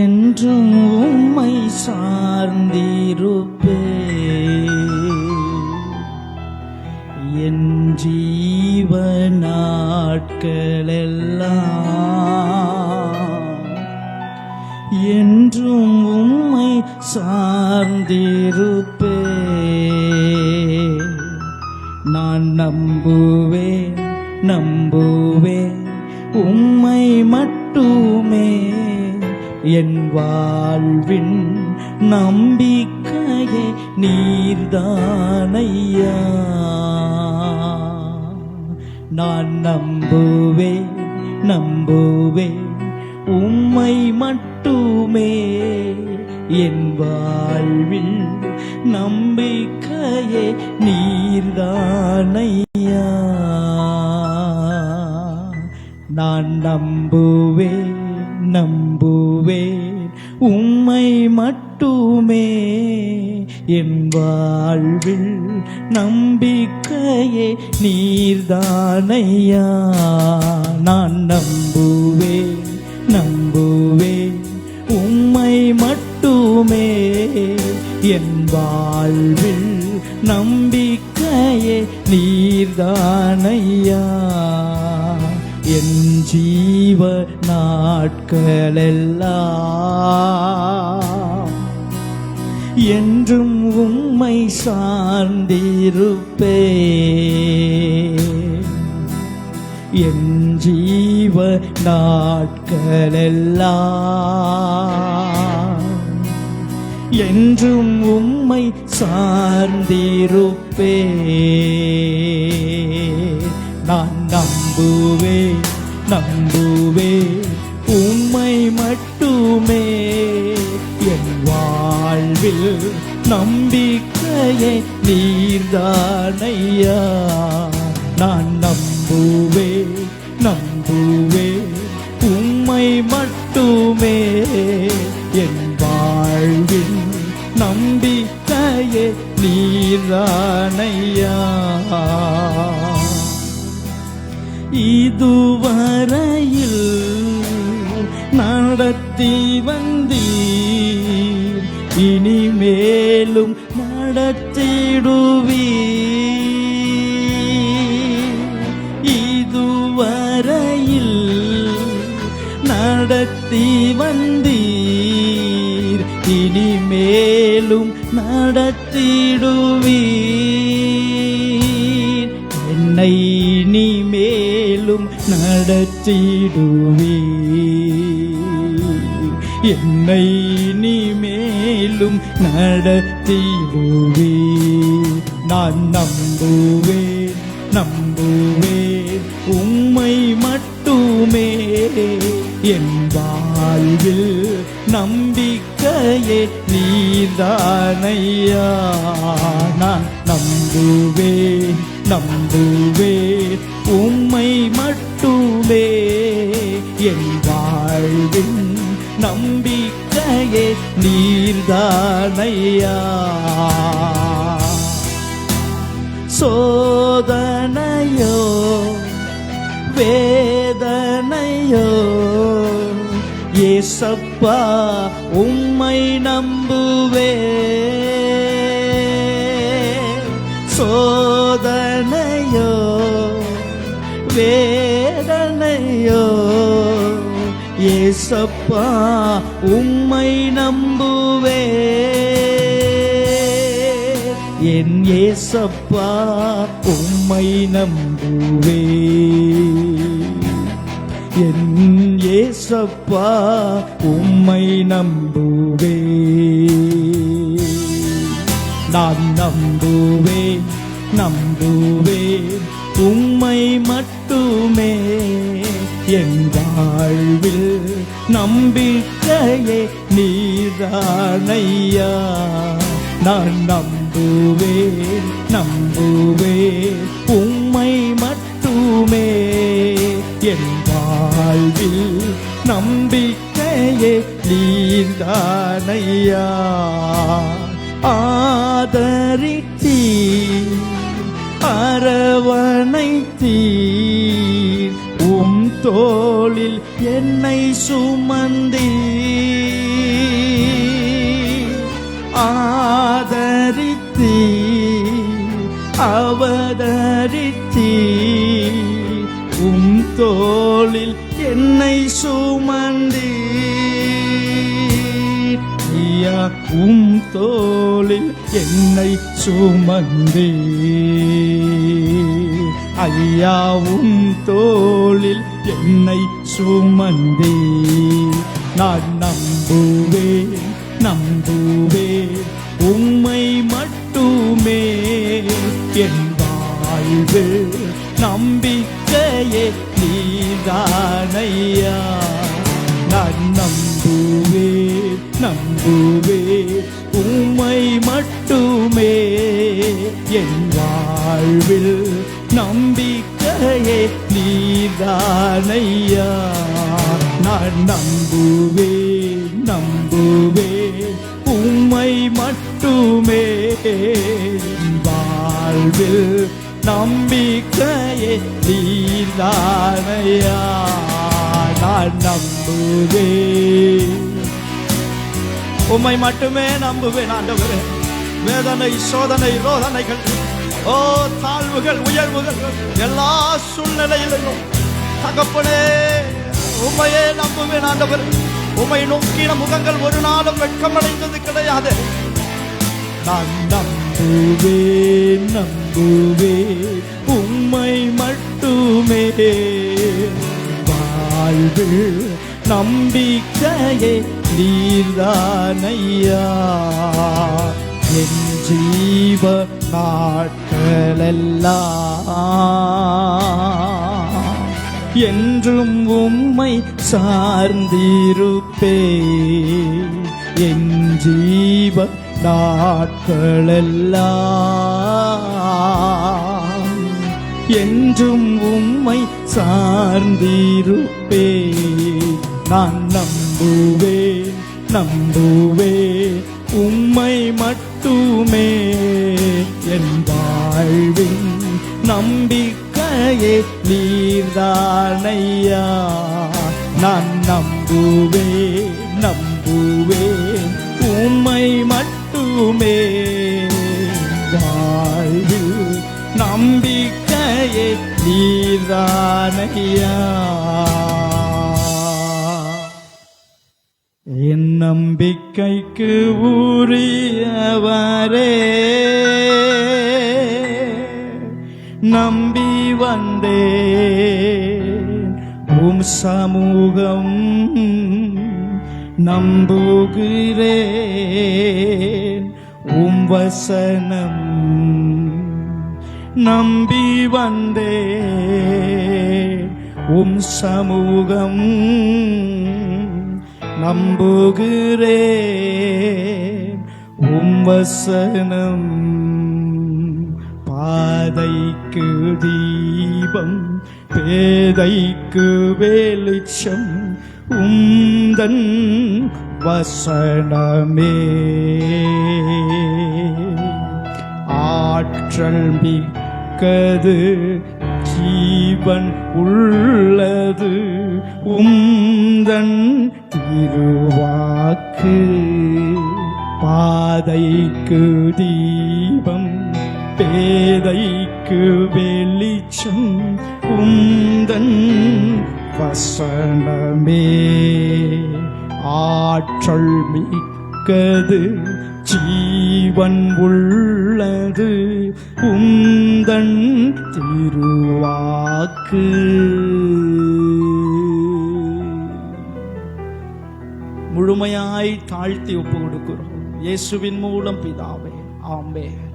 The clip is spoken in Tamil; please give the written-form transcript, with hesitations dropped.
என்றும் உம்மை சார்ந்திருப்பே. என் ஜீவ நாட்களெல்லாம் என்றும் உம்மை சார்ந்திருப்பே. நான் நம்புவேன் உம்மை மட்டுமே. என் வாழ்வின் நம்பிக்கையே நீர்தானையா. நான் நம்புவேன் உம்மை மட்டுமே. என் வாழ்வில் நம்பிக்கையே நீர்தானையா. நான் நம்புவேன் உம்மை மட்டுமே. என் வாழ்வில் நம்பிக்கையே நீர்தானையா. நான் நம்புவேன் உம்மை மட்டுமே. என் வாழ்வில் நம்பிக்கையே நீர்தானையா. என் ஜீவ நாட்களெல்லாம் என்றும் உம்மை சார்ந்திருப்பே. என் ஜீவ நாட்களெல்லாம் என்றும் உம்மை சார்ந்திருப்பே. நான் நம்புவேன் உம்மை மட்டுமே. என் வாழ்வில் நம்பிக்கையே நீர்தானையா. நான் நம்புவேன் உம்மை மட்டுமே. என் வாழ்வில் நம்பிக்கையே நீர்தானையா. இதுவரையில் நடத்தி வந்தீர், இனிமேலும் நடத்திடுவீர். இதுவரையில் நடத்தி வந்தீர், இனிமேலும் நடத்திடுவீர். என்னை இனிமேலும் நடத்திடுவீர். என்னை இனிமேலும் நடத்திடுவீர். நான் நம்புவேன் உம்மை மட்டுமே. என் வாழ்வில் நம்பிக்கையே நீர்தானையா. நான் நம்புவேன் உம்மை மட்டுமே. என் வாழ்வின் நம்பிக்கையே நீர்தானையா. சோதனையோ வேதனையோ ஏசப்பா உம்மை நம்புவே. சோதனையோ வேதனையோ ஏசப்பா உம்மை நம்புவே. என் ஏசப்பா உம்மை நம்புவே. என் ஏசப்பா உம்மை நம்புவே. நான் நம்புவேன் உம்மை மட்டுமே. என் வாழ்வில் நம்பிக்கையே நீர்தானையா. நான் நம்புவேன் உம்மை மட்டுமே. என் வாழ்வில் நம்பிக்கையே நீர்தானையா. ஆதரித்தீர் அரவணைத்தீர் உம் தோளில் என்னை சுமந்தி ஆதரித்தி அவதரித்தி தோளில் என்னை சுமந்தி ஐயா தோளில் என்னை சுமந்தி ஐயா தோளில் என்னை சுமந்தி நான் நம்புவேன் நம்புவேன் உம்மை மட்டுமே என் வாழ்வு நம்பிக்கையே நீதானையா நான் நம்புவேன் நம்புவேன் உம்மை மட்டுமே என் வாழ்வில் நம்பிக்கையே நீதானையா நான் நம்புவேன் நம்புவேன் உம்மை மட்டுமே வாழ்வில் நம்பிக்கையே நீதானையா நான் நம்புவேன் உம்மை மட்டுமே நம்புவேன் ஆண்டவரே. வேதனை சோதனை ரோதனைகள் தாழ்வுகள் உயர்வுகள் எல்லா சூழ்நிலையிலும் தகப்பனே உம்மையே நம்புவேன் ஆண்டவரே. உம்மை நோக்கின முகங்கள் ஒரு நாளும் வெட்கமடைந்தது கிடையாது. நான் நம்புவேன் நம்புவேன் உம்மை மட்டுமே வாழ்வில் நம்பிக்கையே நீர்தானையா என் ஜீவ நாட்களெல்லாம் என்றும் உம்மை சார்ந்திருப்பே என் ஜீவ நாட்களெல்லாம் என்றும் உம்மை சார்ந்திருப்பே நான் நம்புவேன் நம்புவேன் உம்மை மட்டுமே என் வாழ்வின் நம்பிக்கையே நீர்தானையா நான் நம்புவேன் நம்புவேன் உம்மை மட்டுமே வாழ்வில் நம்பிக்கையே நீர்தானையா என் நம்பிக்கைக்கு உரியவரே நம்பி வந்தேன் உம் சமூகம் நம்புகிறேன் உம் வசனம் நம்பி வந்தேன் உம் சமூகம் நம்புகிறேன் உம் வசனம் பாதைக்கு தீபம் பேதைக்கு வெளிச்சம் உந்தன் வசனமே ஆற்றல் மிக்கது ஜீவன் உள்ளது உந்தன் திருவாக்கு பாதைக்கு தீபம் பேதைக்கு வெளிச்சம் உந்தன் வசனமே ஆற்றல் மிக்கது ஜீவன் உள்ளது உந்தன் திருவாக்கு முழுமையாய் தாழ்த்தி ஒப்பு கொடுக்கிறோம் இயேசுவின் மூலம் பிதாவே ஆமென்.